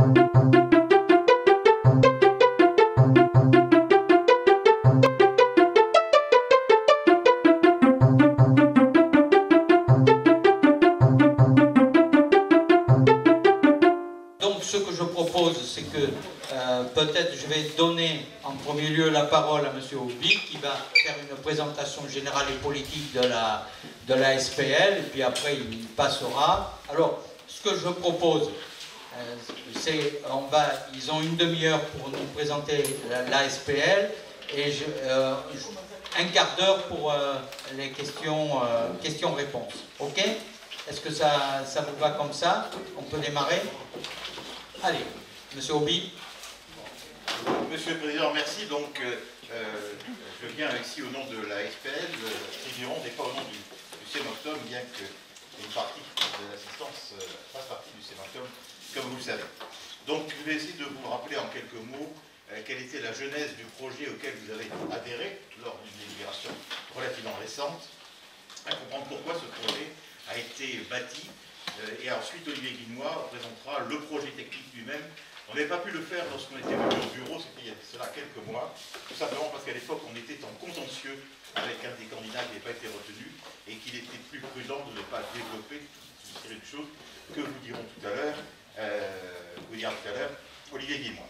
Donc ce que je propose, c'est que peut-être je vais donner en premier lieu la parole à M. Auby, qui va faire une présentation générale et politique de la SPL, et puis après il passera. Alors, ce que je propose, c'est, ils ont une demi-heure pour nous présenter la SPL, et un quart d'heure pour les questions-réponses. Ok? Est-ce que ça vous va comme ça? On peut démarrer? Allez, Monsieur Auby. Monsieur le Président, merci. Donc, je viens ici au nom de la SPL. Triviron n'est pas au nom du CEMOCTOM, bien qu'une partie de l'assistance fasse partie du CEMOCTOM, comme vous le savez. Donc, je vais essayer de vous rappeler en quelques mots quelle était la genèse du projet auquel vous avez adhéré lors d'une délibération relativement récente, à comprendre pourquoi ce projet a été bâti. Et ensuite, Olivier Guinois présentera le projet technique lui-même. On n'avait pas pu le faire lorsqu'on était venu au bureau, c'était il y a cela quelques mois, tout simplement parce qu'à l'époque, on était en contentieux avec un des candidats qui n'avait pas été retenu et qu'il était plus prudent de ne pas développer une série de choses que vous dira tout à l'heure Olivier Guinois.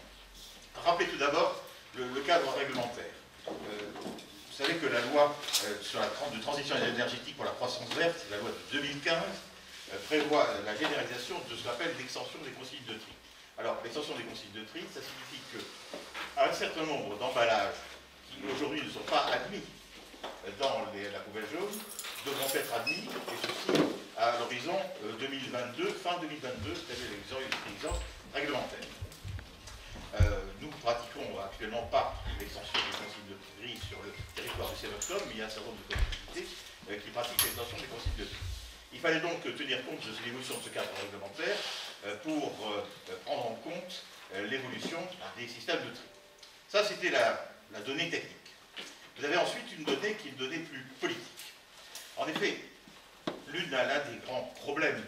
Rappelez tout d'abord le cadre réglementaire. Vous savez que la loi sur de transition énergétique pour la croissance verte, la loi de 2015, prévoit la généralisation de ce qu'on appelle l'extension des consignes de tri. Alors, l'extension des consignes de tri, ça signifie qu'un certain nombre d'emballages qui aujourd'hui ne sont pas admis dans la poubelle jaune devront être admis, et ceci à l'horizon 2022, fin 2022, c'est-à-dire l'exigence réglementaire. Nous ne pratiquons actuellement pas l'extension des consignes de tri sur le territoire du CEMOCTOM, mais il y a un certain nombre de collectivités qui pratiquent l'extension des consignes de tri. Il fallait donc tenir compte de l'évolution de ce cadre réglementaire pour prendre en compte l'évolution des systèmes de tri. Ça, c'était la donnée technique. Vous avez ensuite une donnée qui est une donnée plus politique. En effet, l'un des grands problèmes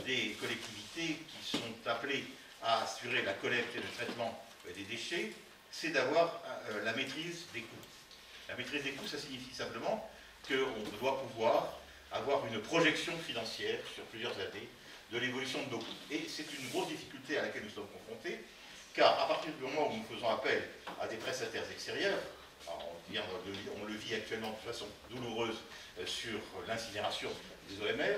des collectivités qui sont appelées à assurer la collecte et le traitement des déchets, c'est d'avoir la maîtrise des coûts. La maîtrise des coûts, ça signifie simplement qu'on doit pouvoir avoir une projection financière sur plusieurs années de l'évolution de nos coûts. Et c'est une grosse difficulté à laquelle nous sommes confrontés, car à partir du moment où nous faisons appel à des prestataires extérieurs, on le vit actuellement de façon douloureuse sur l'incinération des OMR,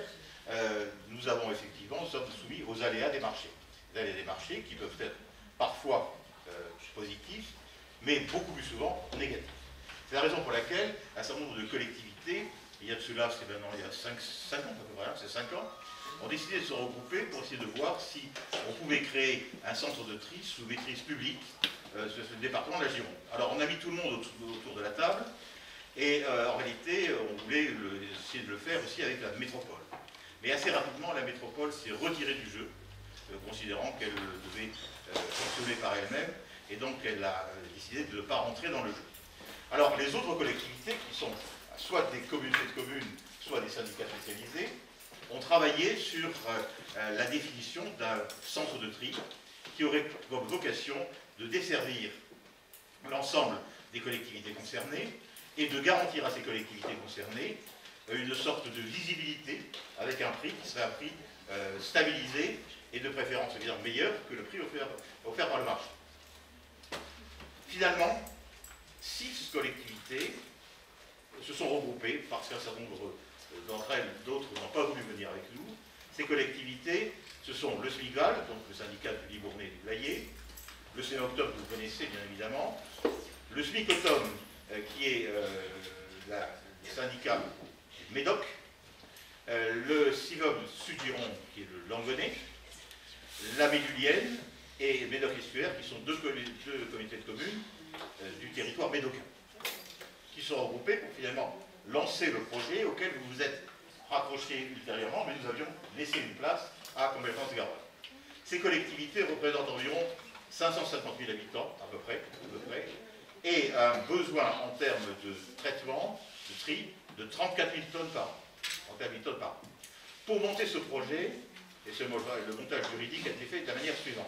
nous sommes soumis aux aléas des marchés. Les aléas des marchés qui peuvent être parfois positifs, mais beaucoup plus souvent négatifs. C'est la raison pour laquelle un certain nombre de collectivités, il y a de cela, c'est maintenant il y a 5 ans à peu près, c'est 5 ans, ont décidé de se regrouper pour essayer de voir si on pouvait créer un centre de tri sous maîtrise publique sur ce département de la Gironde. Alors on a mis tout le monde autour de la table, et en réalité on voulait essayer de le faire aussi avec la métropole. Mais assez rapidement la métropole s'est retirée du jeu, considérant qu'elle devait fonctionner par elle-même, et donc elle a décidé de ne pas rentrer dans le jeu. Alors les autres collectivités, qui sont soit des communautés de communes, soit des syndicats spécialisés, ont travaillé sur la définition d'un centre de tri qui aurait comme vocation de desservir l'ensemble des collectivités concernées et de garantir à ces collectivités concernées une sorte de visibilité avec un prix qui serait un prix stabilisé et de préférence évidemment meilleur que le prix offert par le marché. Finalement, 6 collectivités se sont regroupées parce qu'un certain nombre d'entre elles, d'autres n'ont pas voulu venir avec nous. Ces collectivités, ce sont le SMIGAL, donc le syndicat du Libournais et du Blayais, le CEMOCTOM, que vous connaissez bien évidemment, le SMICOTOM, qui est le syndicat du Médoc, le CIVOM Sud-Gironde, qui est le Langonais, la Médulienne et Médoc-Estuaire, qui sont deux comités de communes du territoire médocain, qui sont regroupés pour finalement lancer le projet auquel vous vous êtes rapprochés ultérieurement, mais nous avions laissé une place à Compétence-Garonne. Ces collectivités représentent environ 550 000 habitants, à peu près, et un besoin en termes de traitement, de tri, de 34 000 tonnes par an. 34 000 tonnes par an. Pour monter ce projet, et le montage juridique a été fait de la manière suivante.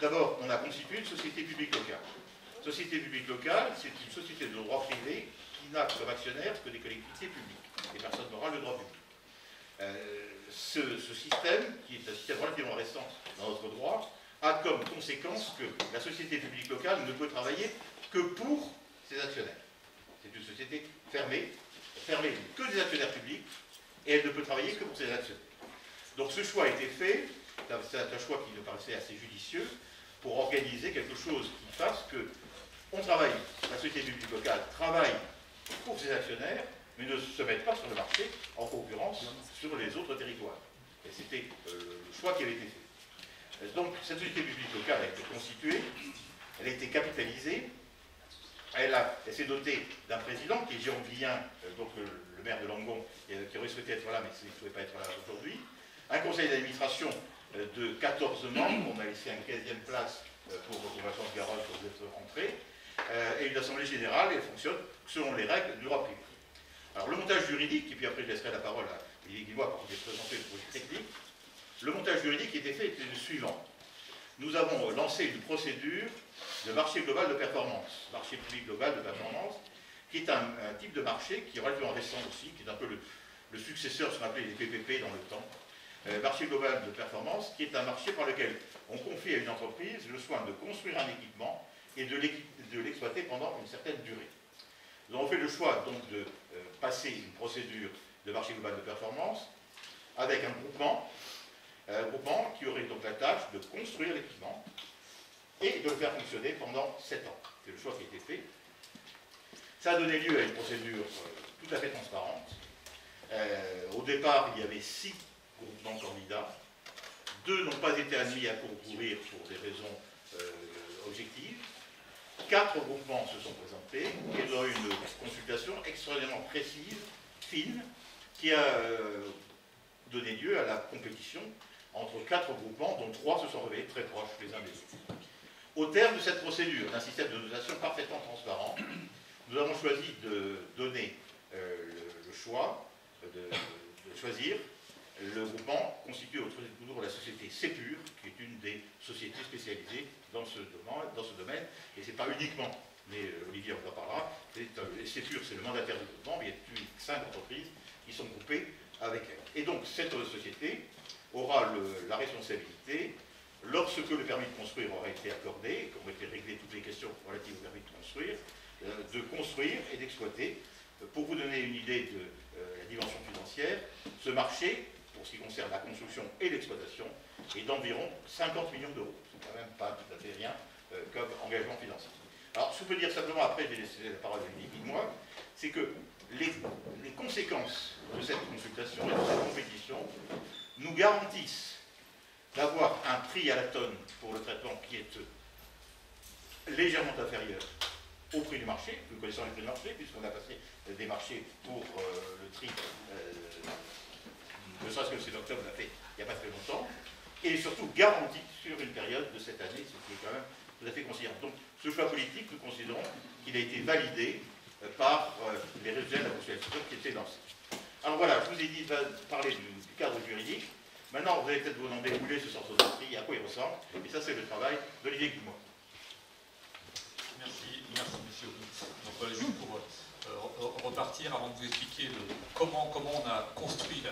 D'abord, on a constitué une société publique locale. Société publique locale, c'est une société de droit privé qui n'a comme actionnaire que des collectivités publiques, des personnes morales de droit public. Ce système, qui est un système relativement récent dans notre droit, a comme conséquence que la société publique locale ne peut travailler que pour ses actionnaires. C'est une société fermée que des actionnaires publics, et elle ne peut travailler que pour ses actionnaires. Donc ce choix a été fait, c'est un choix qui nous paraissait assez judicieux, pour organiser quelque chose qui fasse que la société publique locale travaille pour ses actionnaires, mais ne se mette pas sur le marché en concurrence sur les autres territoires. Et c'était le choix qui avait été fait. Donc cette société publique locale a été constituée, elle a été capitalisée, elle s'est dotée d'un président qui est Jérôme Guillen, donc le maire de Langon, qui aurait souhaité être là, mais qui ne pouvait pas être là aujourd'hui, un conseil d'administration de 14 membres, on a laissé une 15e place pour Vincent Garonne pour vous être rentré, et une assemblée générale, et elle fonctionne selon les règles du droit privé. Alors le montage juridique, et puis après je laisserai la parole à Olivier Guillois pour vous présenter le projet technique, le montage juridique qui était fait était le suivant. Nous avons lancé une procédure de marché global de performance, marché public global de performance, qui est un type de marché qui est relativement récent aussi, qui est un peu le successeur de ce qu'on appelait les PPP dans le temps. Marché global de performance, qui est un marché par lequel on confie à une entreprise le soin de construire un équipement et de l'exploiter pendant une certaine durée. Nous avons fait le choix donc de passer une procédure de marché global de performance avec un groupement qui aurait donc la tâche de construire l'équipement et de le faire fonctionner pendant 7 ans. C'est le choix qui a été fait. Ça a donné lieu à une procédure tout à fait transparente. Au départ, il y avait 6 groupements candidats. 2 n'ont pas été admis à concourir pour des raisons objectives. 4 groupements se sont présentés et nous avons eu une consultation extrêmement précise, fine, qui a donné lieu à la compétition entre 4 groupements, dont 3 se sont révélés très proches les uns des autres. Au terme de cette procédure, d'un système de notation parfaitement transparent, nous avons choisi de donner le choix de choisir le groupement constitué autour de la société Sepur, qui est une des sociétés spécialisées dans ce domaine, et ce n'est pas uniquement, mais Olivier en parlera, Sepur c'est le mandataire du groupement, mais il y a 5 entreprises qui sont groupées avec elle. Et donc cette société aura la responsabilité, lorsque le permis de construire aura été accordé, qu'on été réglé toutes les questions relatives au permis de construire et d'exploiter. Pour vous donner une idée de la dimension financière, ce marché, pour ce qui concerne la construction et l'exploitation, est d'environ 50 millions d'euros. C'est quand même pas tout à fait rien comme engagement financier. Alors, ce que je peux dire simplement, après je vais laisser la parole à Olivier Guillois, c'est que les conséquences de cette consultation et de cette compétition nous garantissent d'avoir un prix à la tonne pour le traitement qui est légèrement inférieur au prix du marché. Nous connaissons les prix du marché, puisqu'on a passé des marchés pour le tri, ne serait-ce que le 6 octobre, on l'a fait il n'y a pas très longtemps, et surtout garanti sur une période de cette année, ce qui est quand même tout à fait considérable. Donc, ce choix politique, nous considérons qu'il a été validé par les résultats de la consultation qui étaient lancés. Alors voilà, je vous ai dit de parler du cadre juridique. Maintenant, vous allez peut-être vous demander où est ce centre d'esprit, à quoi il ressemble, et ça, c'est le travail d'Olivier Guillois. Merci monsieur. Donc juste pour repartir avant de vous expliquer comment on a construit,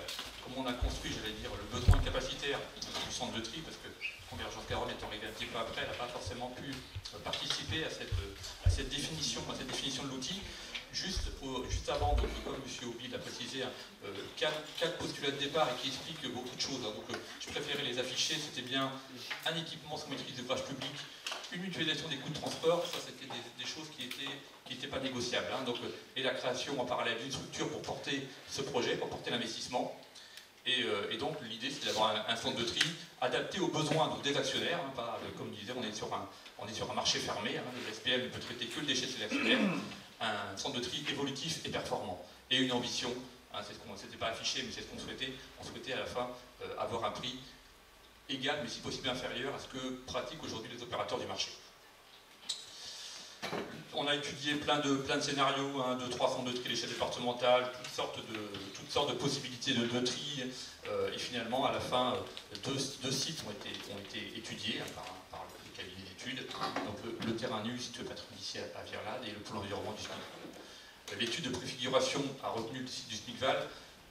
j'allais dire, le besoin capacitaire du centre de tri, parce que Convergence Garonne étant arrivée un petit peu après, elle n'a pas forcément pu participer à cette définition de l'outil. Juste avant, donc, comme M. Auby l'a précisé, 4 postulats de départ et qui expliquent beaucoup de choses. Donc je préférais les afficher. C'était bien un équipement sans maîtrise d'ouvrage public, une mutualisation des coûts de transport, ça c'était des choses qui n'étaient pas négociables. Hein. Donc, et la création en parallèle d'une structure pour porter ce projet, pour porter l'investissement. Et donc l'idée c'est d'avoir un centre de tri adapté aux besoins donc, des actionnaires. Hein, pas, comme je disais, on est sur un marché fermé. Hein, le SPL ne peut traiter que le déchet de ses actionnaires. Un centre de tri évolutif et performant. Et une ambition, hein, c'est ce qu'on s'était pas affiché, mais c'est ce qu'on souhaitait. On souhaitait à la fin avoir un prix égal, mais si possible inférieur à ce que pratiquent aujourd'hui les opérateurs du marché. On a étudié plein de scénarios, 1, 2, 3 centres de tri à l'échelle départementale, toutes sortes de possibilités de tri, et finalement, à la fin, deux sites ont été étudiés hein, par nu si tu veux pas être ici à Virlade et le pôle environnement du SMICVAL. L'étude de préfiguration a retenu le site du SMICVAL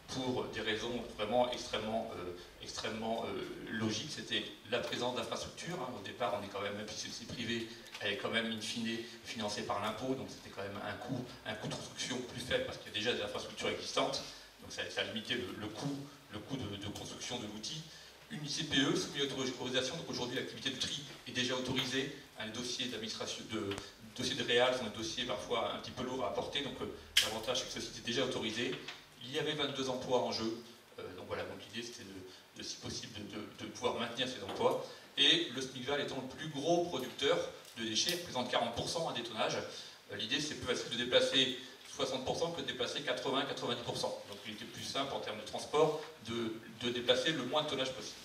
pour des raisons vraiment extrêmement logiques. C'était la présence d'infrastructures. Hein. Au départ, on est quand même, même si c'est privé, elle est quand même in fine financée par l'impôt, donc c'était quand même un coût de construction plus faible parce qu'il y a déjà des infrastructures existantes, donc ça a limité le coût de construction de l'outil. Une ICPE soumise à autorisation, donc aujourd'hui l'activité de tri est déjà autorisée. Les dossiers d'administration, dossiers de réal sont des dossiers parfois un petit peu lourds à apporter, donc l'avantage c'est que ce site est déjà autorisé. Il y avait 22 emplois en jeu, donc voilà, donc l'idée c'était de, si possible de pouvoir maintenir ces emplois. Et le SMICVAL étant le plus gros producteur de déchets, représente 40% à détonnage. L'idée c'est plus facile de déplacer 60% que de déplacer 80-90%. Donc il était plus simple en termes de transport de déplacer le moins de tonnage possible.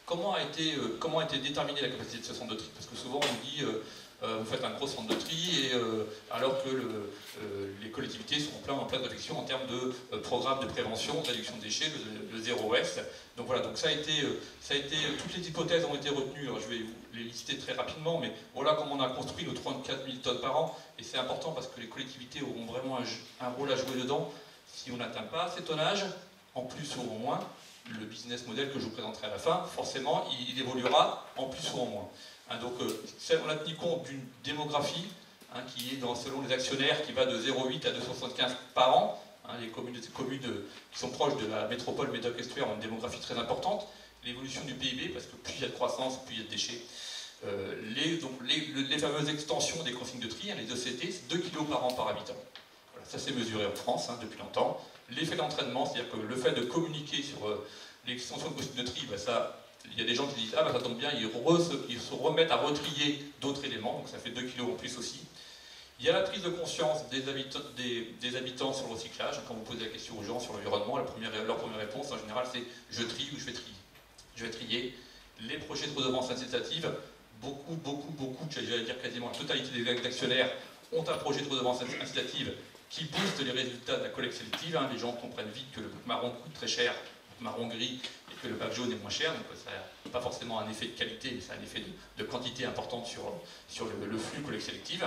Comment a été déterminée la capacité de ce centre de tri? Parce que souvent on dit vous faites un gros centre de tri et, alors que les collectivités sont en pleine réflexion en termes de programme de prévention, de réduction de déchets, le zéro waste. Donc voilà, donc ça a été toutes les hypothèses ont été retenues. Alors je vais vous les lister très rapidement, mais voilà comment on a construit nos 34 000 tonnes par an. Et c'est important parce que les collectivités auront vraiment un rôle à jouer dedans. Si on n'atteint pas ces tonnages, en plus ou en moins, le business model que je vous présenterai à la fin, forcément, il évoluera en plus ou en moins. Hein, donc, on a tenu compte d'une démographie qui est, selon les actionnaires, qui va de 0,8 à 275 par an. Hein, les communes qui sont proches de la métropole Médoc-Estuaire ont une démographie très importante. L'évolution du PIB, parce que plus il y a de croissance, plus il y a de déchets. Les fameuses extensions des consignes de tri, les ECT, c'est 2 kg par an par habitant. Voilà, ça s'est mesuré en France depuis longtemps. L'effet d'entraînement, c'est-à-dire que le fait de communiquer sur l'extension de consignes de tri, il y a des gens qui disent « Ah, ça tombe bien, ils se remettent à retrier d'autres éléments, donc ça fait 2 kg en plus aussi. » Il y a la prise de conscience des habitants sur le recyclage. Quand vous posez la question aux gens sur l'environnement, leur première réponse, en général, c'est « Je trie ou je vais trier ». Je vais trier. Les projets de redevance incitative, beaucoup, j'allais dire quasiment la totalité des actionnaires ont un projet de redevance incitative qui booste les résultats de la collecte sélective. Les gens comprennent vite que le bac marron coûte très cher, le bac marron gris, et que le bac jaune est moins cher. Donc ça n'a pas forcément un effet de qualité, mais ça a un effet de quantité importante sur le flux collecte sélective.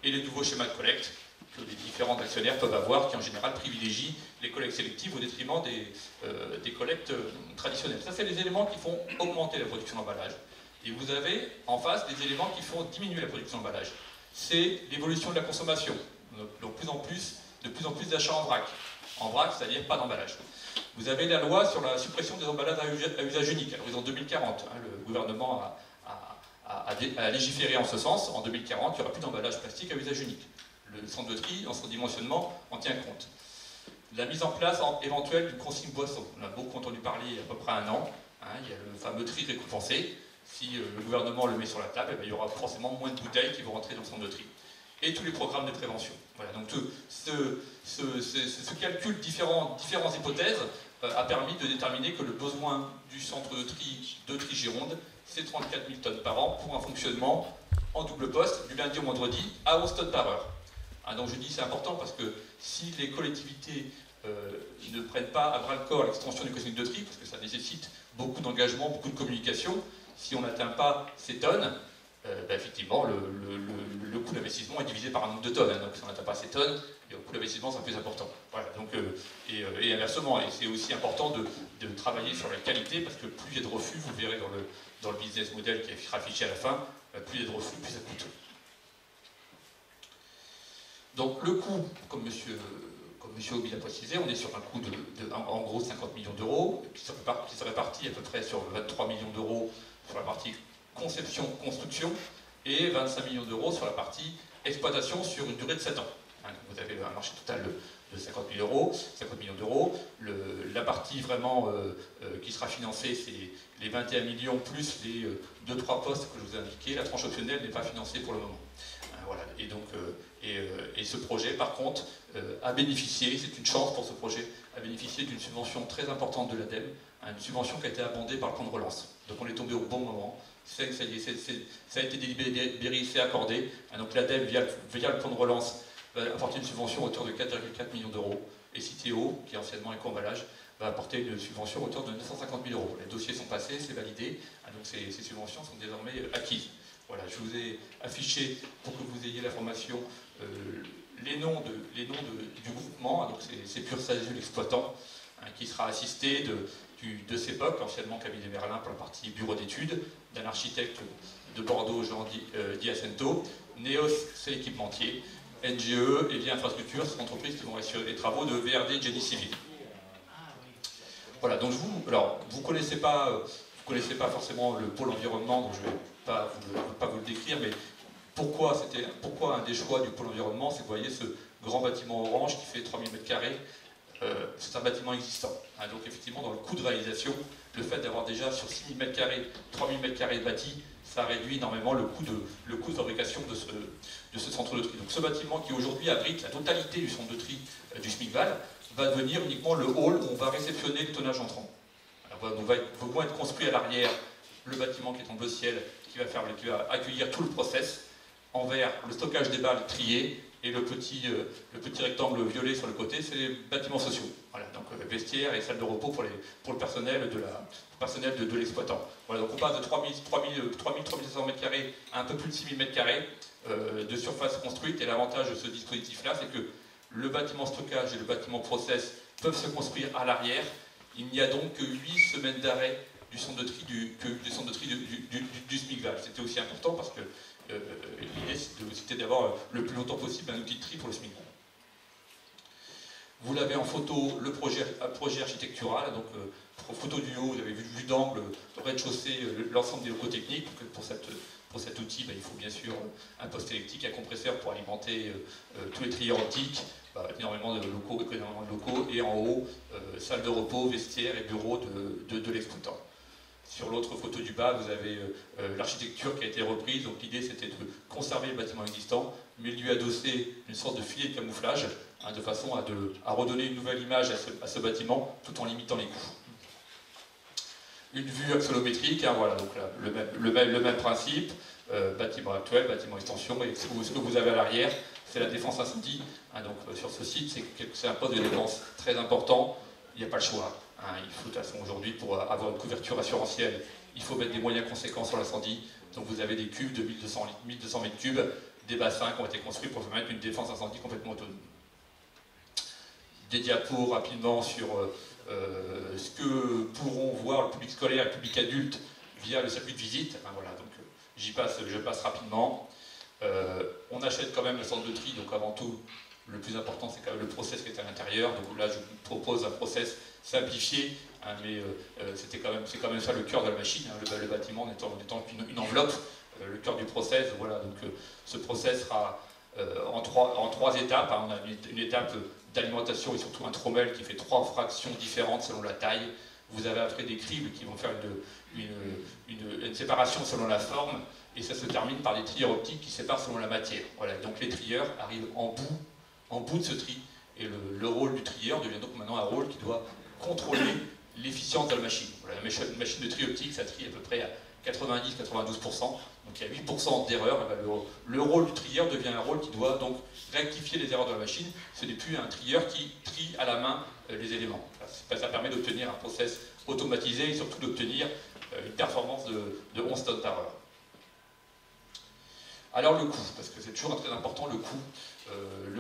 Et les nouveaux schémas de collecte que les différents actionnaires peuvent avoir, qui en général privilégient les collectes sélectives au détriment des collectes traditionnelles. Ça, c'est les éléments qui font augmenter la production d'emballage. Et vous avez en face des éléments qui font diminuer la production d'emballage. C'est l'évolution de la consommation. De plus en plus d'achats en vrac. En vrac, c'est-à-dire pas d'emballage. Vous avez la loi sur la suppression des emballages à usage unique, à l'horizon 2040. Le gouvernement a légiféré en ce sens. En 2040, il n'y aura plus d'emballage plastique à usage unique. Le centre de tri, dans son dimensionnement, en tient compte. La mise en place éventuelle d'une consigne boisson. On a beaucoup entendu parler il y a à peu près 1 an. Il y a le fameux tri récompensé. Si le gouvernement le met sur la table, il y aura forcément moins de bouteilles qui vont rentrer dans le centre de tri. Et tous les programmes de prévention. Voilà, donc ce calcul différentes hypothèses a permis de déterminer que le besoin du centre de tri Gironde, c'est 34 000 tonnes par an pour un fonctionnement en double poste du lundi au vendredi à 11 tonnes par heure. Donc je dis c'est important parce que si les collectivités ne prennent pas à bras-le-corps l'extension du consigne de tri, parce que ça nécessite beaucoup d'engagement, beaucoup de communication, si on n'atteint pas ces tonnes, effectivement, le coût d'investissement est divisé par un nombre de tonnes. Donc si on n'atteint pas ces tonnes, le coût d'investissement c'est plus important. Voilà, donc, et inversement, et c'est aussi important de travailler sur la qualité, parce que plus il y a de refus, vous le verrez dans le business model qui est affiché à la fin, plus il y a de refus, plus ça coûte. Donc le coût, comme M. Auby l'a précisé, on est sur un coût en gros 50 millions d'euros, qui se répartit à peu près sur 23 millions d'euros sur la partie conception-construction et 25 millions d'euros sur la partie exploitation sur une durée de 7 ans. Vous avez un marché total de 50 millions d'euros. La partie vraiment qui sera financée, c'est les 21 millions plus les 2-3 postes que je vous ai indiqués. La tranche optionnelle n'est pas financée pour le moment. Voilà. Et donc, ce projet, par contre, a bénéficié, c'est une chance pour ce projet, a bénéficié d'une subvention très importante de l'ADEME, une subvention qui a été abondée par le plan de relance. Donc on est tombé au bon moment. Ça a été délibéré, c'est accordé. Donc l'ADEME, via le plan de relance, va apporter une subvention à hauteur de 4,4 millions d'euros. Et Citeo, qui est anciennement Eco-Emballage, va apporter une subvention à hauteur de 950 000 euros. Les dossiers sont passés, c'est validé. Donc ces subventions sont désormais acquises. Voilà, je vous ai affiché, pour que vous ayez l'information, les noms du groupement. Donc c'est Pur Sazu l'exploitant, qui sera assisté de CEPOC, anciennement Cabinet Merlin pour la partie bureau d'études, d'un architecte de Bordeaux, Jean Di Ascento. NEOS, c'est l'équipementier. NGE et Lien Infrastructure, c'est l'entreprise qui vont assurer les travaux de VRD Génie Civil. Voilà, donc vous connaissez pas forcément le pôle environnement, donc je ne vais pas vous le décrire, mais pourquoi un des choix du pôle environnement, c'est que vous voyez ce grand bâtiment orange qui fait 3000 m², c'est un bâtiment existant. Donc effectivement, dans le coût de réalisation, le fait d'avoir déjà sur 6000 m², 3000 m² bâti, ça réduit énormément le coût de fabrication de ce centre de tri. Donc ce bâtiment qui aujourd'hui abrite la totalité du centre de tri du SMICVAL va devenir uniquement le hall où on va réceptionner le tonnage entrant. Alors, donc va être construit à l'arrière le bâtiment qui est en bleu ciel, qui va accueillir tout le process, en vert le stockage des balles triées, et le petit rectangle violet sur le côté, c'est les bâtiments sociaux. Voilà, donc vestiaire et salle de repos pour le personnel de l'exploitant. Voilà, donc on passe de 3300 m² à un peu plus de 6000 m² de surface construite, et l'avantage de ce dispositif-là, c'est que le bâtiment stockage et le bâtiment process peuvent se construire à l'arrière. Il n'y a donc que 8 semaines d'arrêt du centre de tri du SMICVAL. C'était aussi important parce que l'idée c'était d'avoir le plus longtemps possible un outil de tri pour le SMICVAL. Vous l'avez en photo, le projet architectural, donc photo du haut, vous avez vue d'angle, rez-de-chaussée, l'ensemble des locaux techniques. Pour cet outil, il faut bien sûr un poste électrique, un compresseur pour alimenter tous les trieurs optiques, énormément de locaux, et en haut, salle de repos, vestiaire et bureau de l'exploitant. Sur l'autre photo du bas, vous avez l'architecture qui a été reprise. Donc l'idée, c'était de conserver le bâtiment existant, mais lui adosser une sorte de filet de camouflage, de façon à redonner une nouvelle image à ce bâtiment, tout en limitant les coûts. Une vue axonométrique, voilà, donc là, le même principe, bâtiment actuel, bâtiment extension, et ce que vous avez à l'arrière, c'est la défense incendie. Donc sur ce site, c'est un poste de défense très important, il n'y a pas le choix. Il faut de toute façon aujourd'hui, pour avoir une couverture assurantielle, il faut mettre des moyens conséquents sur l'incendie. Donc vous avez des cuves de 1200 m3, des bassins qui ont été construits pour permettre une défense incendie complètement autonome. Des diapos rapidement sur ce que pourront voir le public scolaire et le public adulte via le circuit de visite. Voilà, donc je passe rapidement. On achète quand même le centre de tri, donc avant tout, le plus important c'est quand même le process qui est à l'intérieur. Donc là je vous propose un process simplifié, mais c'est quand même ça le cœur de la machine, le bâtiment n'étant une enveloppe, le cœur du process. Voilà, donc ce process sera en trois étapes. On a une étape d'alimentation et surtout un trommel qui fait 3 fractions différentes selon la taille. Vous avez après des cribles qui vont faire une séparation selon la forme, et ça se termine par des trieurs optiques qui séparent selon la matière. Voilà, donc les trieurs arrivent en bout de ce tri, et le rôle du trieur devient donc maintenant un rôle qui doit contrôler l'efficience de la machine. Voilà, une machine de tri optique, ça trie à peu près à 90-92%, donc il y a 8% d'erreurs. Le rôle du trieur devient un rôle qui doit donc rectifier les erreurs de la machine. Ce n'est plus un trieur qui trie à la main les éléments. Ça permet d'obtenir un process automatisé et surtout d'obtenir une performance de 11 tonnes par heure. Alors le coût, parce que c'est toujours très important, le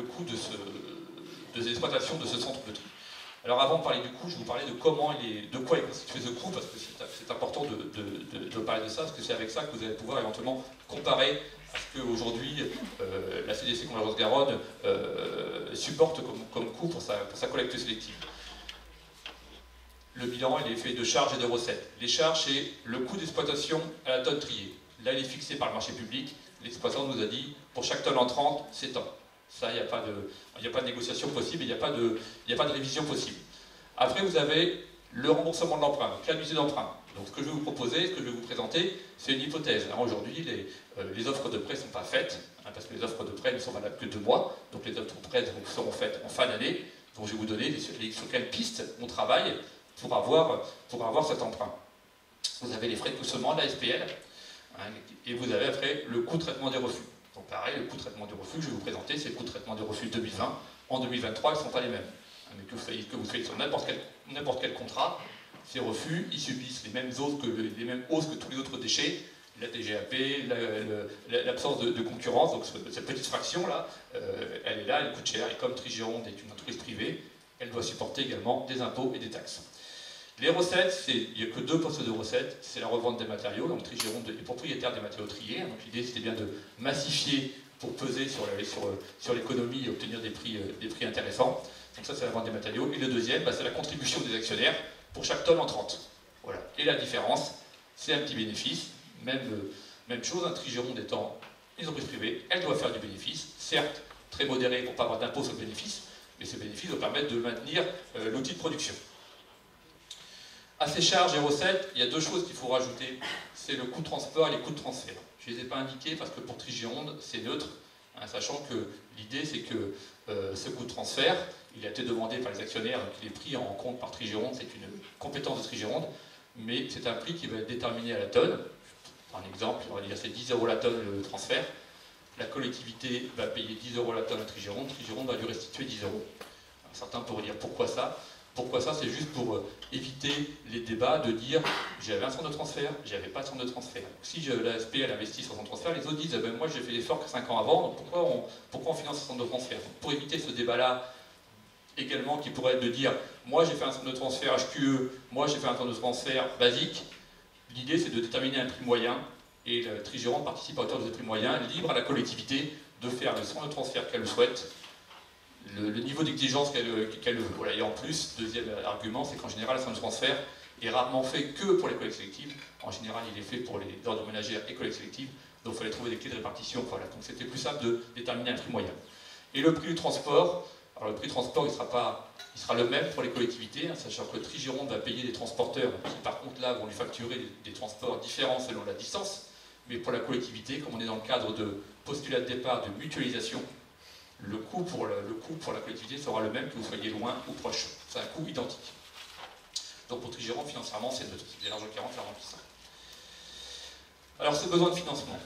coût de l'exploitation de ce centre de tri. Alors avant de parler du coût, je vais vous parler de quoi est constitué ce coût, parce que c'est important de parler de ça, parce que c'est avec ça que vous allez pouvoir éventuellement comparer à ce qu'aujourd'hui la CDC Convergence-Garonne supporte comme coût pour sa collecte sélective. Le bilan, il est fait de charges et de recettes. Les charges, c'est le coût d'exploitation à la tonne triée. Là, il est fixé par le marché public. L'exploitant nous a dit, pour chaque tonne entrante, c'est tant. Ça, il n'y a pas de négociation possible, il n'y a pas de révision possible. Après, vous avez le remboursement de l'emprunt, donc l'abusé d'emprunt. Donc ce que je vais vous proposer, ce que je vais vous présenter, c'est une hypothèse. Aujourd'hui, les offres de prêt ne sont pas faites, parce que les offres de prêt ne sont valables que 2 mois. Donc les offres de prêt seront faites en fin d'année. Donc je vais vous donner sur quelles pistes on travaille pour avoir cet emprunt. Vous avez les frais de fonctionnement de la SPL, et vous avez après le coût de traitement des refus. Donc pareil, le coût de traitement des refus que je vais vous présenter, c'est le coût de traitement des refus 2020. En 2023, ils ne sont pas les mêmes. Mais que vous soyez sur n'importe quel contrat, ces refus, ils subissent les mêmes hausses que tous les autres déchets. la TGAP, l'absence de concurrence, donc cette petite fraction-là, elle est là, elle coûte cher, et comme Trigironde est une entreprise privée, elle doit supporter également des impôts et des taxes. Les recettes, il n'y a que 2 postes de recettes, c'est la revente des matériaux, donc Trigironde est propriétaire des matériaux triés, donc l'idée c'était bien de massifier pour peser sur l'économie et obtenir des prix intéressants. Donc ça c'est la vente des matériaux. Et le deuxième, c'est la contribution des actionnaires pour chaque tonne en 30. Voilà. Et la différence, c'est un petit bénéfice, même chose, un Trigironde étant une entreprise privée, elle doit faire du bénéfice, certes très modéré pour ne pas avoir d'impôt sur le bénéfice, mais ce bénéfice doit permettre de maintenir l'outil de production. À ces charges et recettes, il y a 2 choses qu'il faut rajouter, c'est le coût de transport et les coûts de transfert. Je ne les ai pas indiqués parce que pour Trigironde, c'est neutre, hein, sachant que l'idée c'est que ce coût de transfert, il a été demandé par les actionnaires, donc il est pris en compte par Trigironde, c'est une compétence de Trigironde, mais c'est un prix qui va être déterminé à la tonne. Un exemple, on va dire c'est 10 € la tonne le transfert, la collectivité va payer 10 € la tonne à Trigironde, Trigironde va lui restituer 10 €. Certains pourraient dire pourquoi ça? Pourquoi ça? C'est juste pour éviter les débats de dire j'avais un centre de transfert, j'avais pas de centre de transfert. Si la SPL investit sur son transfert, les autres disent ben, moi j'ai fait l'effort que 5 ans avant, donc pourquoi on finance un centre de transfert? Donc, pour éviter ce débat-là, également qui pourrait être de dire moi j'ai fait un centre de transfert HQE, moi j'ai fait un centre de transfert basique, l'idée c'est de déterminer un prix moyen et le Trigironde participe à hauteur de ce prix moyen, libre à la collectivité de faire le centre de transfert qu'elle souhaite, le niveau d'exigence qu'elle veut. Voilà. Et en plus, deuxième argument, c'est qu'en général, le centre de transfert est rarement fait que pour les collectes sélectives. En général, il est fait pour les ordres ménagères et collectes sélectives. Donc il fallait trouver des clés de répartition. Voilà. Donc c'était plus simple de déterminer un prix moyen. Et le prix du transport, alors le prix du transport, il sera le même pour les collectivités, hein, sachant que Trigironde va payer des transporteurs qui par contre là vont lui facturer des transports différents selon la distance. Mais pour la collectivité, comme on est dans le cadre de postulat de départ de mutualisation, le coût pour la collectivité sera le même que vous soyez loin ou proche. C'est un coût identique. Donc pour Trigironde, financièrement, c'est neutre. C'est des larges 40, 45. Alors ce besoin de financement.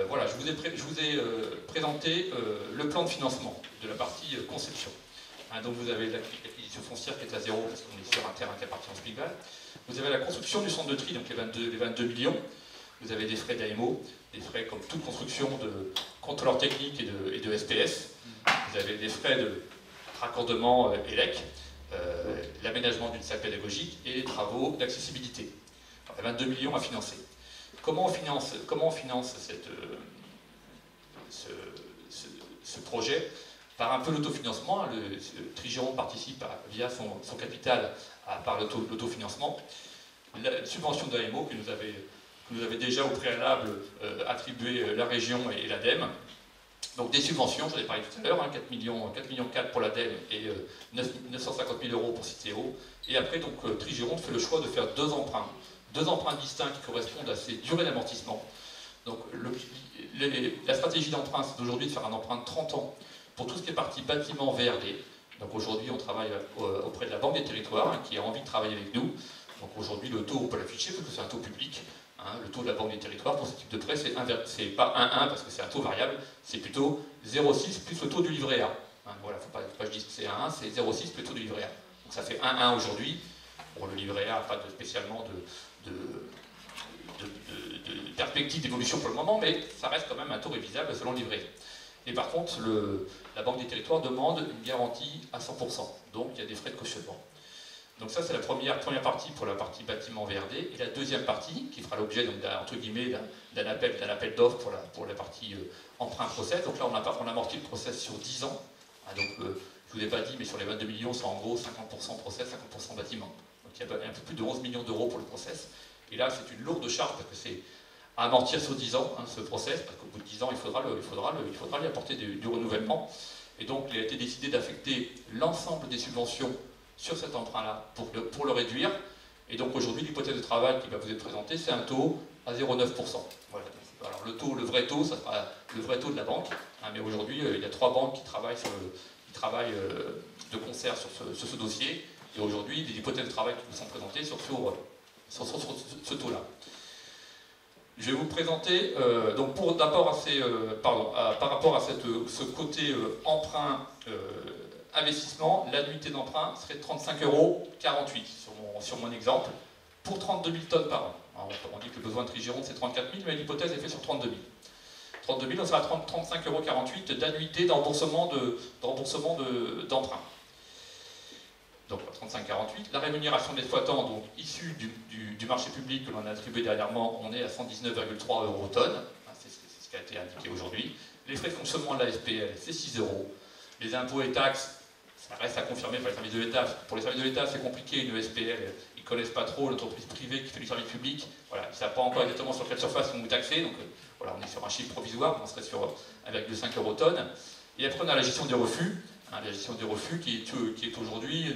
Voilà, je vous ai présenté le plan de financement de la partie conception. Hein, donc vous avez l'acquisition foncière qui est à 0 parce qu'on est sur un terrain qui appartient au Spiegel. Vous avez la construction du centre de tri, donc les 22 millions. Vous avez des frais d'AMO, des frais comme toute construction de contrôleur technique et de SPS. Vous avez des frais de raccordement ELEC, l'aménagement d'une salle pédagogique et les travaux d'accessibilité. Il y a 22 millions à financer. Comment on finance ce projet? Par un peu l'autofinancement. Le Trigironde participe via son capital par l'autofinancement. La subvention d'AMO que nous avait déjà au préalable attribué la région et l'ADEME. Donc des subventions, j'en ai parlé tout à l'heure, hein, 4 millions pour l'ADEME et 950 000 € pour Citeo. Et après, donc, Trigironde fait le choix de faire 2 emprunts. 2 emprunts distincts qui correspondent à ces durées d'amortissement. Donc la stratégie d'emprunt, c'est d'aujourd'hui de faire un emprunt de 30 ans pour tout ce qui est partie bâtiment VRD. Donc aujourd'hui, on travaille auprès de la Banque des Territoires, hein, qui a envie de travailler avec nous. Donc aujourd'hui, le taux, on peut l'afficher parce que c'est un taux public. Hein, le taux de la Banque des Territoires pour ce type de prêt, c'est pas 1,1 parce que c'est un taux variable, c'est plutôt 0,6 plus le taux du livret A. Hein, voilà, faut pas que je dise que c'est 1,1, c'est 0,6 plus le taux du livret A. Donc ça fait 1,1 aujourd'hui. Bon, le livret A n'a pas spécialement de perspective d'évolution pour le moment, mais ça reste quand même un taux révisable selon le livret. Et par contre, la Banque des Territoires demande une garantie à 100%, donc il y a des frais de cautionnement. Donc ça, c'est la première partie pour la partie bâtiment VRD. Et la deuxième partie, qui fera l'objet entre guillemets d'un appel d'offres pour la partie emprunt process. Donc là, on amortit le process sur 10 ans. Ah, donc, je ne vous ai pas dit, mais sur les 22 millions, c'est en gros 50% process, 50% bâtiment. Donc il y a un peu plus de 11 millions d'euros pour le process. Et là, c'est une lourde charge parce que c'est à amortir sur 10 ans, hein, ce process, parce qu'au bout de 10 ans, il faudra lui apporter du renouvellement. Et donc, il a été décidé d'affecter l'ensemble des subventions sur cet emprunt-là pour le réduire. Et donc aujourd'hui, l'hypothèse de travail qui va vous être présentée, c'est un taux à 0,9%. Voilà. Alors le vrai taux, ça sera le vrai taux de la banque. Hein, mais aujourd'hui, il y a 3 banques qui travaillent de concert sur ce dossier. Et aujourd'hui, les hypothèses de travail qui vous sont présentées sur ce taux-là. Je vais vous présenter, donc par rapport à ce côté emprunt investissement, l'annuité d'emprunt serait de 35,48 € sur mon exemple, pour 32 000 tonnes par an. On dit que le besoin de Tri-Gironde c'est 34 000, mais l'hypothèse est faite sur 32 000. 32 000, on sera à 35,48 € d'annuité d'emprunt. Donc 35,48. La rémunération de l'exploitant, donc issue du marché public que l'on a attribué dernièrement, on est à 119,3 € tonne. C'est ce qui a été indiqué aujourd'hui. Les frais de fonctionnement de la SPL, c'est 6 €. Les impôts et taxes, ça reste à confirmer par les services de l'État. Pour les services de l'État, c'est compliqué, une SPL, ils ne connaissent pas trop l'entreprise privée qui fait du service public. Voilà, ils ne savent pas encore exactement sur quelle surface ils vont vous taxer. Donc voilà, on est sur un chiffre provisoire, on serait sur 1,5 € tonne. Et après, on a la gestion des refus. La gestion des refus qui est aujourd'hui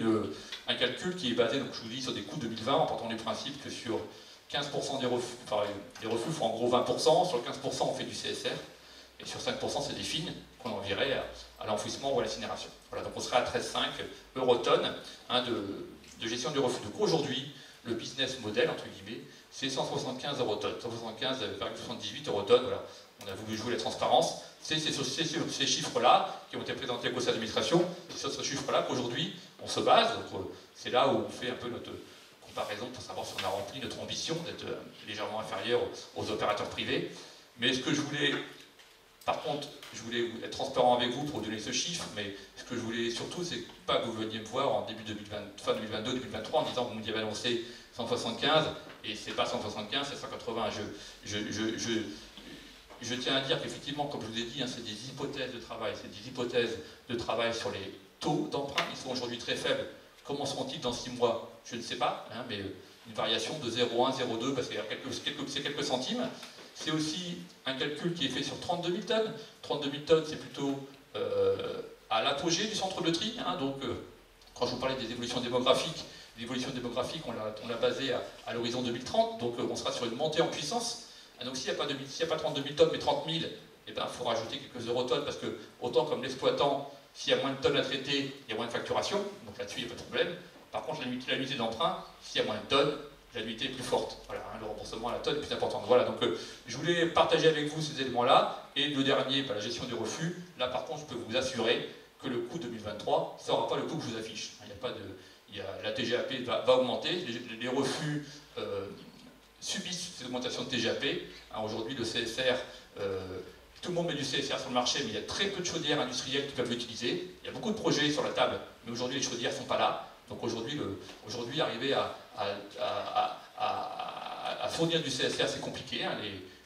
un calcul qui est basé, donc je vous dis, sur des coûts 2020, en partant du principe que sur 15% des refus, enfin les refus font en gros 20%, sur 15% on fait du CSR, et sur 5% c'est des fines qu'on enverrait à l'enfouissement ou à l'incinération. Voilà, donc on serait à 13,5 € tonne de gestion du refus. Donc aujourd'hui, le business model, entre guillemets, c'est 175 € tonne, 175,78 € tonne, voilà. On a voulu jouer la transparence. C'est ces chiffres-là qui ont été présentés au conseil d'administration, c'est sur ce chiffre-là qu'aujourd'hui on se base. C'est là où on fait un peu notre comparaison pour savoir si on a rempli notre ambition d'être légèrement inférieur aux opérateurs privés. Mais ce que je voulais, par contre, je voulais être transparent avec vous pour donner ce chiffre, mais ce que je voulais surtout, c'est pas que vous veniez me voir en début 2020, fin 2022-2023 en disant que vous m'aviez annoncé 175, et c'est pas 175, c'est 180. Je tiens à dire qu'effectivement, comme je vous ai dit, c'est des hypothèses de travail. C'est des hypothèses de travail sur les taux d'emprunt. Ils sont aujourd'hui très faibles. Comment seront-ils dans 6 mois? Je ne sais pas, mais une variation de 0,1, 0,2, parce que c'est quelques centimes. C'est aussi un calcul qui est fait sur 32 000 tonnes. 32 000 tonnes, c'est plutôt à l'apogée du centre de tri. Donc, quand je vous parlais des évolutions démographiques, on l'a basée à l'horizon 2030. Donc, on sera sur une montée en puissance. Donc s'il n'y a pas 32 000 tonnes mais 30 000, il faut rajouter quelques eurotonnes parce que autant comme l'exploitant, s'il y a moins de tonnes à traiter, il y a moins de facturation, donc là-dessus il n'y a pas de problème. Par contre l'unité d'emprunt, s'il y a moins de tonnes, l'unité est plus forte. Voilà, le remboursement à la tonne est plus important. Voilà, donc je voulais partager avec vous ces éléments-là. Et le dernier, la gestion des refus, là par contre je peux vous assurer que le coût 2023, ça n'aura pas le coût que je vous affiche. La TGAP va augmenter, les refus subissent ces augmentations de TGAP. Aujourd'hui, le CSR, tout le monde met du CSR sur le marché, mais il y a très peu de chaudières industrielles qui peuvent l'utiliser. Il y a beaucoup de projets sur la table, mais aujourd'hui, les chaudières ne sont pas là. Donc aujourd'hui, arriver à fournir du CSR, c'est compliqué.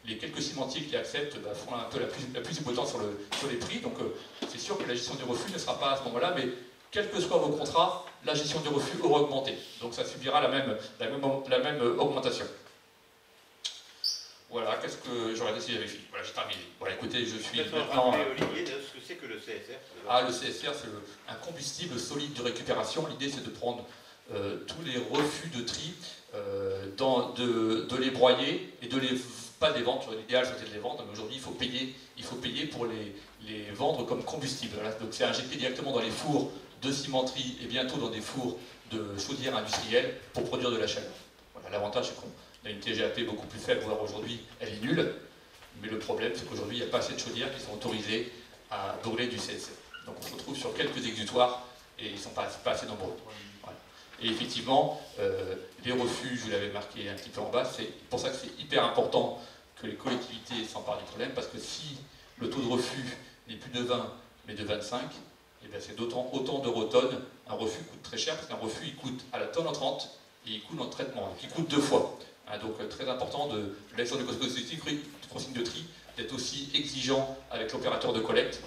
Les quelques cimentiers qui acceptent font un peu la plus importante sur les prix. Donc c'est sûr que la gestion du refus ne sera pas à ce moment-là, mais quels que soient vos contrats, la gestion du refus aura augmenté. Donc ça subira la même augmentation. Voilà, qu'est-ce que j'aurais dit si j'avais fini. Voilà, j'ai terminé. Voilà, écoutez, je suis maintenant... Olivier, ce que c'est que le CSR? Le CSR, c'est un combustible solide de récupération. L'idée, c'est de prendre tous les refus de tri, de les broyer et de pas les vendre. L'idéal, c'était de les vendre, mais aujourd'hui, il faut payer pour les vendre comme combustible. Voilà, donc c'est injecté directement dans les fours de cimenterie et bientôt dans des fours de chaudières industrielles pour produire de la chaleur. Voilà, l'avantage, c'est qu'on a une TGAP beaucoup plus faible, voire aujourd'hui, elle est nulle. Mais le problème, c'est qu'aujourd'hui, il n'y a pas assez de chaudières qui sont autorisées à brûler du CSR. Donc on se retrouve sur quelques exutoires et ils ne sont pas assez nombreux. Voilà. Et effectivement, les refus, je vous l'avais marqué un petit peu en bas, c'est pour ça que c'est hyper important que les collectivités s'emparent du problème, parce que si le taux de refus n'est plus de 20, mais de 25, c'est autant d'eurotonnes. Un refus coûte très cher, parce qu'un refus, il coûte à la tonne entrante et il coûte en traitement, donc il coûte 2 fois. Donc très important de l'action du consigne de tri, d'être aussi exigeant avec l'opérateur de collecte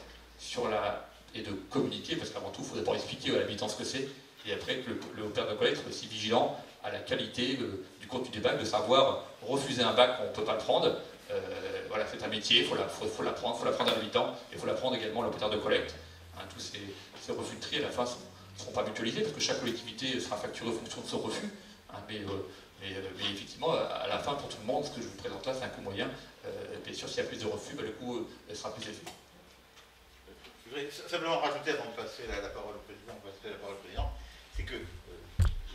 et de communiquer, parce qu'avant tout, il faut d'abord expliquer à l'habitant ce que c'est, et après que l'opérateur de collecte soit aussi vigilant à la qualité du contenu des bacs, de savoir refuser un bac quand on ne peut pas le prendre. Voilà, c'est un métier, il faut l'apprendre à l'habitant, et il faut l'apprendre également à l'opérateur de collecte. Tous ces refus de tri à la fin ne seront pas mutualisés, parce que chaque collectivité sera facturée en fonction de son refus. Mais effectivement, à la fin, pour tout le monde, ce que je vous présente là, c'est un coût moyen. Bien sûr, s'il y a plus de refus, le coût sera plus élevé. Je voudrais simplement rajouter, avant de passer la parole au président, c'est que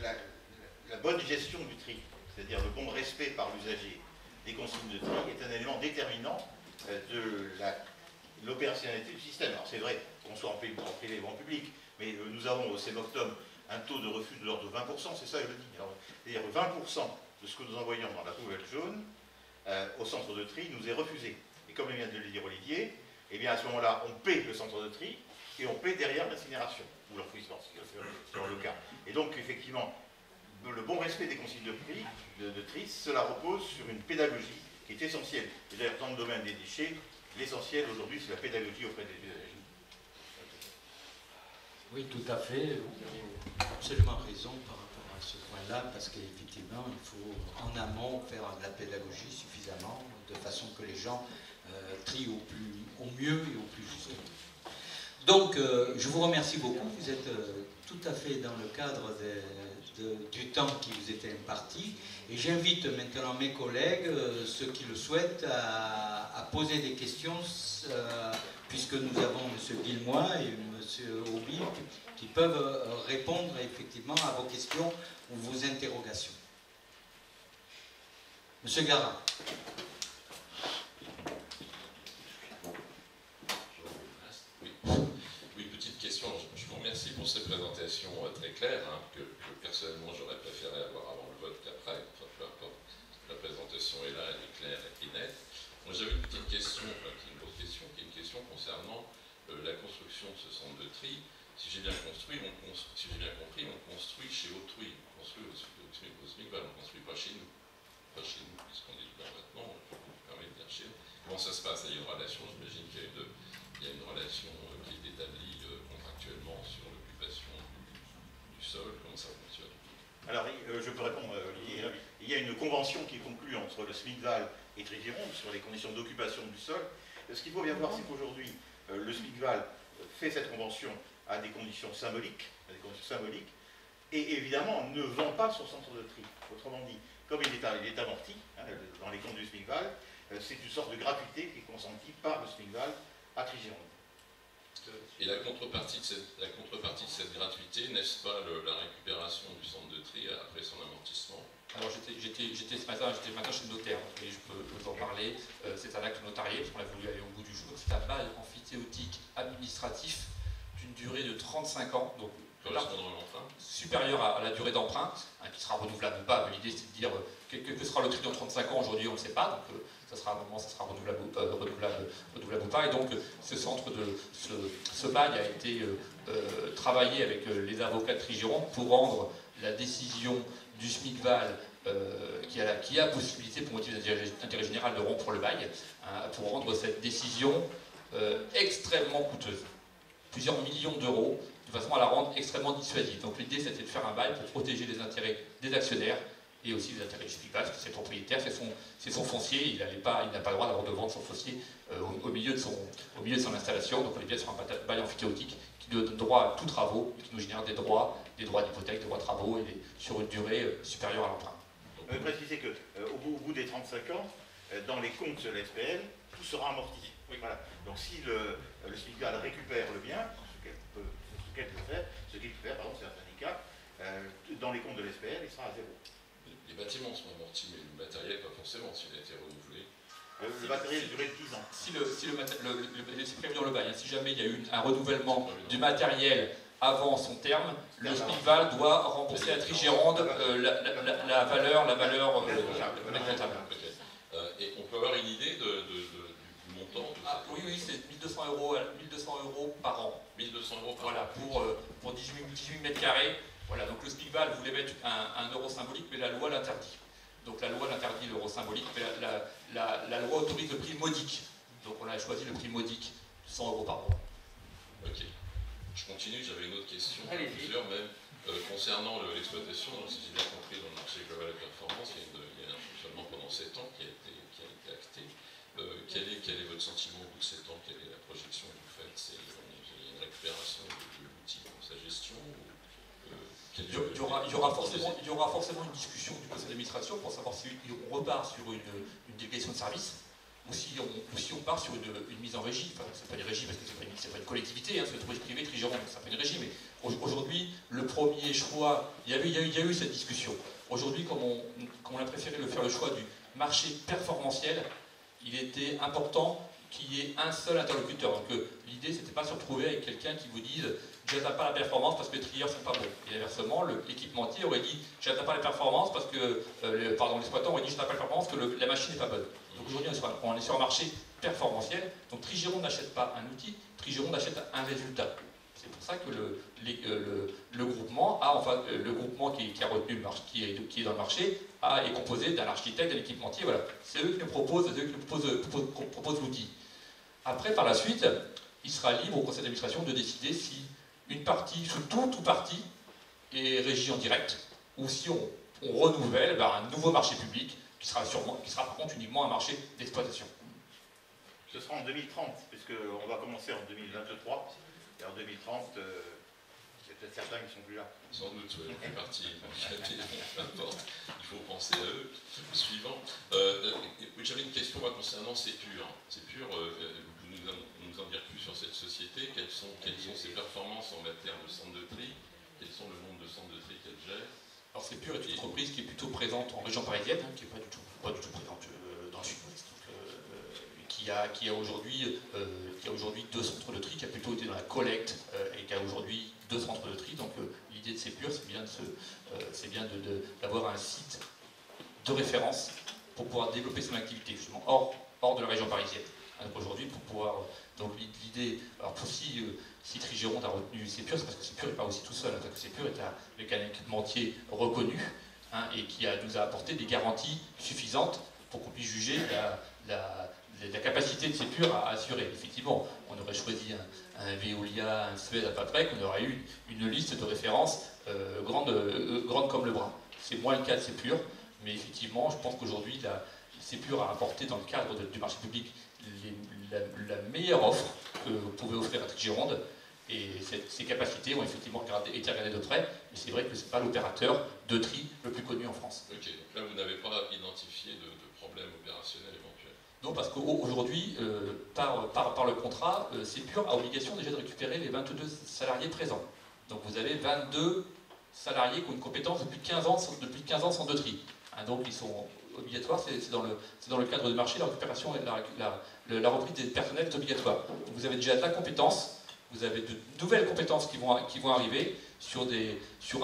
la bonne gestion du tri, c'est-à-dire le bon respect par l'usager des consignes de tri, est un élément déterminant de l'opérationnalité du système. Alors c'est vrai qu'on soit en privé ou en public, mais nous avons au CEMOCTOM un taux de refus de l'ordre de 20%, c'est ça, je le dis. C'est-à-dire 20% de ce que nous envoyons dans la poubelle jaune au centre de tri nous est refusé. Et comme vient de le dire Olivier, eh bien à ce moment-là, on paie le centre de tri et on paie derrière l'incinération, ou l'enfouissement, selon le cas. Et donc, effectivement, le bon respect des consignes de tri, cela repose sur une pédagogie qui est essentielle. Et d'ailleurs, dans le domaine des déchets, l'essentiel aujourd'hui, c'est la pédagogie auprès des usagers. Oui, tout à fait. Vous avez absolument raison par rapport à ce point-là, parce qu'effectivement, il faut en amont faire de la pédagogie suffisamment, de façon que les gens trient au mieux et au plus juste. Donc, je vous remercie beaucoup. Vous êtes tout à fait dans le cadre du temps qui vous était imparti. Et j'invite maintenant mes collègues, ceux qui le souhaitent, à poser des questions, puisque nous avons M. Guilmois et M. Auby qui peuvent répondre effectivement à vos questions ou vos interrogations. M. Garat. Je vous remercie pour ces présentations très claires, hein, que personnellement j'aurais préféré avoir avant le vote qu'après, enfin peu importe, la présentation est là, elle est claire et nette. Moi j'avais une petite question, qui est une grosse question, qui est une question concernant la construction de ce centre de tri. Si j'ai bien compris, on construit chez autrui, on construit au SMICVAL, on ne construit pas chez nous. Pas chez nous, puisqu'on est dedans maintenant, je vous permets de dire chez nous. Comment ça se passe? Il y a une relation, j'imagine qu'il y a une relation qui est établie contractuellement sur l'occupation du sol. Comment ça fonctionne? Alors, je peux répondre, Olivier. Il y a une convention qui est conclue entre le SMICVAL et Trigironde sur les conditions d'occupation du sol. Ce qu'il faut bien voir, c'est qu'aujourd'hui, le SMICVAL fait cette convention à des conditions symboliques, et évidemment ne vend pas son centre de tri. Autrement dit, comme il est amorti, hein, dans les comptes du SMICVAL, c'est une sorte de gratuité qui est consentie par le SMICVAL à Trigironde. Et la contrepartie de cette gratuité, n'est-ce pas la récupération du centre de tri après son amortissement? Alors j'étais ce matin chez le notaire, et je peux vous en parler. C'est un acte notarié, parce qu'on a voulu aller au bout du jour. C'est un bail amphithéotique administratif d'une durée de 35 ans, donc supérieure à la durée d'emprunt, hein, qui sera renouvelable ou pas. L'idée c'est de dire que sera le tri dans 35 ans, aujourd'hui on ne le sait pas, donc ça sera à un moment, ça sera renouvelable ou pas. Et donc ce bail a été travaillé avec les avocats de Trigironde pour rendre la décision du SMICVAL qui a possibilité pour motif d'intérêt général de rompre le bail, hein, pour rendre cette décision extrêmement coûteuse. Plusieurs millions d'euros, de façon à la rendre extrêmement dissuasive. Donc l'idée c'était de faire un bail pour protéger les intérêts des actionnaires et aussi les intérêts du SMICVAL, parce que c'est le propriétaire, c'est son foncier, il n'a pas le droit d'avoir de vendre son foncier au milieu de son installation. Donc on est bien sur un bail amphithéotique qui donne droit à tous travaux, qui nous génère des droits d'hypothèque, des droits de travaux, et sur une durée supérieure à l'emprunt. On peut préciser qu'au bout des 35 ans, dans les comptes de la SPL, tout sera amorti. Oui. Voilà. Donc si le SMICVAL récupère le bien, ce qu'il peut faire, c'est un syndicat, dans les comptes de l'SPL, il sera à zéro. Les bâtiments sont amortis, mais le matériel pas forcément, s'il a été renouvelé. Le matériel duré de 10 ans. C'est prévu dans le bail, hein, si jamais il y a eu un renouvellement du matériel avant son terme, le SMICVAL doit rembourser à Trigironde la valeur comptable. Et on peut avoir une idée du montant de cette Oui, c'est 1200 euros par an. 1200 euros par voilà, an. pour 18 mètres carrés. Voilà, donc le SMICVAL voulait mettre un euro symbolique, mais la loi l'interdit. Donc la loi l'interdit, l'euro symbolique, mais la loi autorise le prix modique. Donc on a choisi le prix modique, 100 euros par mois. Ok. Je continue, j'avais une autre question, plusieurs même, concernant l'exploitation. Si j'ai bien compris, dans le marché global de performance, il y a un fonctionnement pendant 7 ans qui a été acté. Quel est votre sentiment au bout de 7 ans? Quelle est la projection que vous faites? C'est une récupération de l'outil pour sa gestion? Il y aura forcément une discussion du conseil d'administration pour savoir si on repart sur une délégation de service ou si on part sur une mise en régie. Enfin, c'est pas une régie parce que c'est pas une collectivité, hein, c'est une entreprise privée, Trigironde, c'est pas une régie, mais aujourd'hui, le premier choix, il y a eu cette discussion. Aujourd'hui, comme on a préféré faire le choix du marché performantiel, il était important qu'il y ait un seul interlocuteur. Donc l'idée, c'était pas de se retrouver avec quelqu'un qui vous dise « j'atteins pas la performance parce que les trieurs sont pas bons ». Et inversement, l'équipementier aurait dit « j'atteins pas la performance parce que l'exploitant aurait dit « j'atteins pas la performance parce que la machine n'est pas bonne ». Donc aujourd'hui, on est sur un marché performantiel. Donc Trigeron n'achète pas un outil, Trigeron achète un résultat. C'est pour ça que le groupement qui a retenu le marché, qui est dans le marché, est composé d'un architecte, d'un équipementier. Voilà. C'est eux qui nous proposent l'outil. Après, par la suite, il sera libre au conseil d'administration de décider si une partie, sous tout ou partie, est régie en direct, ou si on renouvelle un nouveau marché public qui sera par contre uniquement un marché d'exploitation. Ce sera en 2030, puisqu'on va commencer en 2023, et en 2030, il y a peut-être certains qui ne sont plus là. Sans doute, oui, on fait partie, peu importe, il faut penser à eux. Suivant. J'avais une question concernant Sepur. Sepur, vous nous en dire plus sur cette société, quelles sont ses performances en matière de centre de tri, quels sont le nombre de centres de tri qu'elle gère. Alors Sepur est une entreprise qui est plutôt présente en région parisienne, qui n'est pas du tout présente dans le sud-ouest, qui a aujourd'hui 2 centres de tri, qui a plutôt été dans la collecte et qui a aujourd'hui 2 centres de tri. Donc l'idée de Sepur, c'est bien d'avoir un site de référence pour pouvoir développer son activité justement hors de la région parisienne. Donc aujourd'hui, pour pouvoir l'idée, alors si Trigeron a retenu Sepur, c'est parce que Sepur n'est pas aussi tout seul, parce que Sepur est un équipementier reconnu et qui nous a apporté des garanties suffisantes pour qu'on puisse juger la capacité de Sepur à assurer. Effectivement, on aurait choisi un Veolia, un Suez à Paprec, on aurait eu une liste de références grande comme le bras. C'est moins le cas de Sepur, mais effectivement, je pense qu'aujourd'hui, Sepur a apporté dans le cadre du marché public la meilleure offre que vous pouvez offrir à Trigeronde, et ces capacités ont effectivement été regardées de près, mais c'est vrai que ce n'est pas l'opérateur de tri le plus connu en France. Ok, donc là vous n'avez pas identifié de problème opérationnel éventuel? Non, parce qu'aujourd'hui, par le contrat, Sepur a obligation déjà de récupérer les 22 salariés présents. Donc vous avez 22 salariés qui ont une compétence depuis 15 ans sans de tri. Donc ils sont obligatoires, c'est dans le cadre du marché, la récupération et la reprise des personnels est obligatoire. Donc vous avez déjà de la compétence, vous avez de nouvelles compétences qui vont arriver sur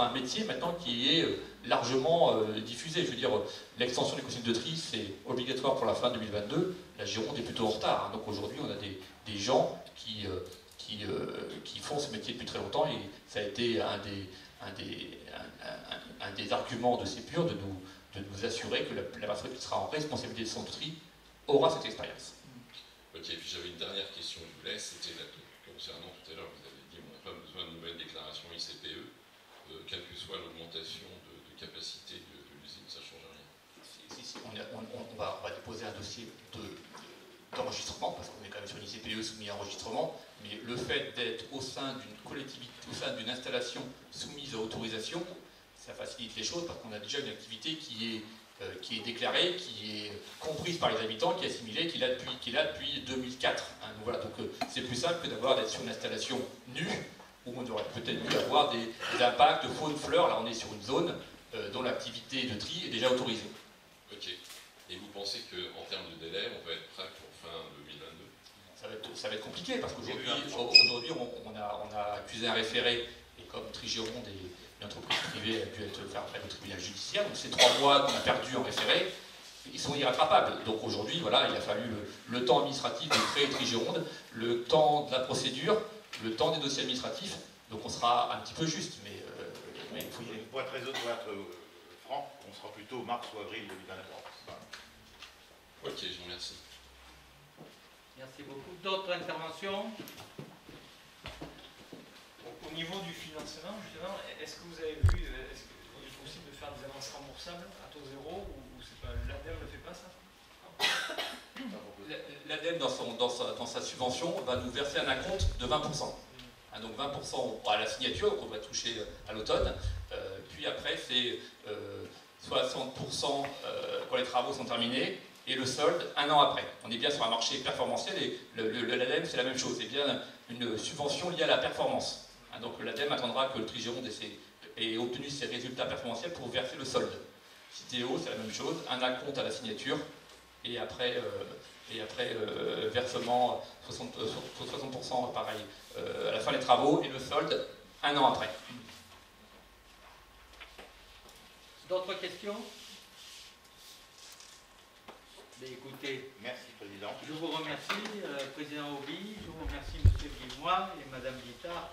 un métier maintenant qui est largement diffusé. Je veux dire, l'extension des consignes de tri, c'est obligatoire pour la fin 2022. La Gironde est plutôt en retard. Donc aujourd'hui, on a des gens qui font ce métier depuis très longtemps, et ça a été un des arguments de Sepur de nous assurer que la personne qui sera en responsabilité de son tri aura cette expérience. Ok, puis j'avais une dernière question, je vous laisse, c'était concernant tout à l'heure, vous avez dit on n'a pas besoin de nouvelles déclarations ICPE, quelle que soit l'augmentation de capacité de l'usine, ça ne change rien. Si, on va déposer un dossier d'enregistrement, parce qu'on est quand même sur une ICPE soumise à enregistrement, mais le fait d'être au sein d'une collectivité, au sein d'une installation soumise à autorisation, ça facilite les choses parce qu'on a déjà une activité qui est déclarée, qui est comprise par les habitants, qui est assimilée, qui est là depuis 2004. Donc voilà, c'est plus simple que d'être sur une installation nue, où on aurait peut-être pu avoir des impacts faune-fleur. Là on est sur une zone dont l'activité de tri est déjà autorisée. Ok. Et vous pensez qu'en termes de délai, on va être prêt pour fin 2022? Ça va être compliqué parce qu'aujourd'hui on a accusé un référé, et comme Trigeronde une entreprise privée a dû faire appel au tribunal judiciaire, donc ces 3 mois qu'on a perdus en référé, ils sont irrattrapables. Donc aujourd'hui, voilà, il a fallu le temps administratif de créer Trigeronde, le temps de la procédure, le temps des dossiers administratifs, donc on sera un petit peu juste, mais il faut y aller. Pour être franc, on sera plutôt mars ou avril 2023. Ok, je vous remercie. Merci beaucoup. D'autres interventions? Au niveau du financement, justement, est-ce que vous avez vu, est-ce qu'il est possible de faire des avances remboursables à taux zéro, ou c'est pas l'ADEME ne fait pas ça? L'ADEME, dans sa subvention, va nous verser un acompte de 20%. Donc 20% à la signature, qu'on va toucher à l'automne, puis après c'est 60% quand les travaux sont terminés, et le solde un an après. On est bien sur un marché performantiel, et l'ADEME c'est la même chose, c'est bien une subvention liée à la performance. Donc l'ADEME attendra que le Trigeronde ait obtenu ses résultats performantiels pour verser le solde. Citeo, c'est la même chose, un acompte à la signature et après versement 60% pareil à la fin des travaux, et le solde 1 an après. D'autres questions? Écoutez, merci Président. je vous remercie, Président Auby, je vous remercie Monsieur Guilmois et Madame Guittard.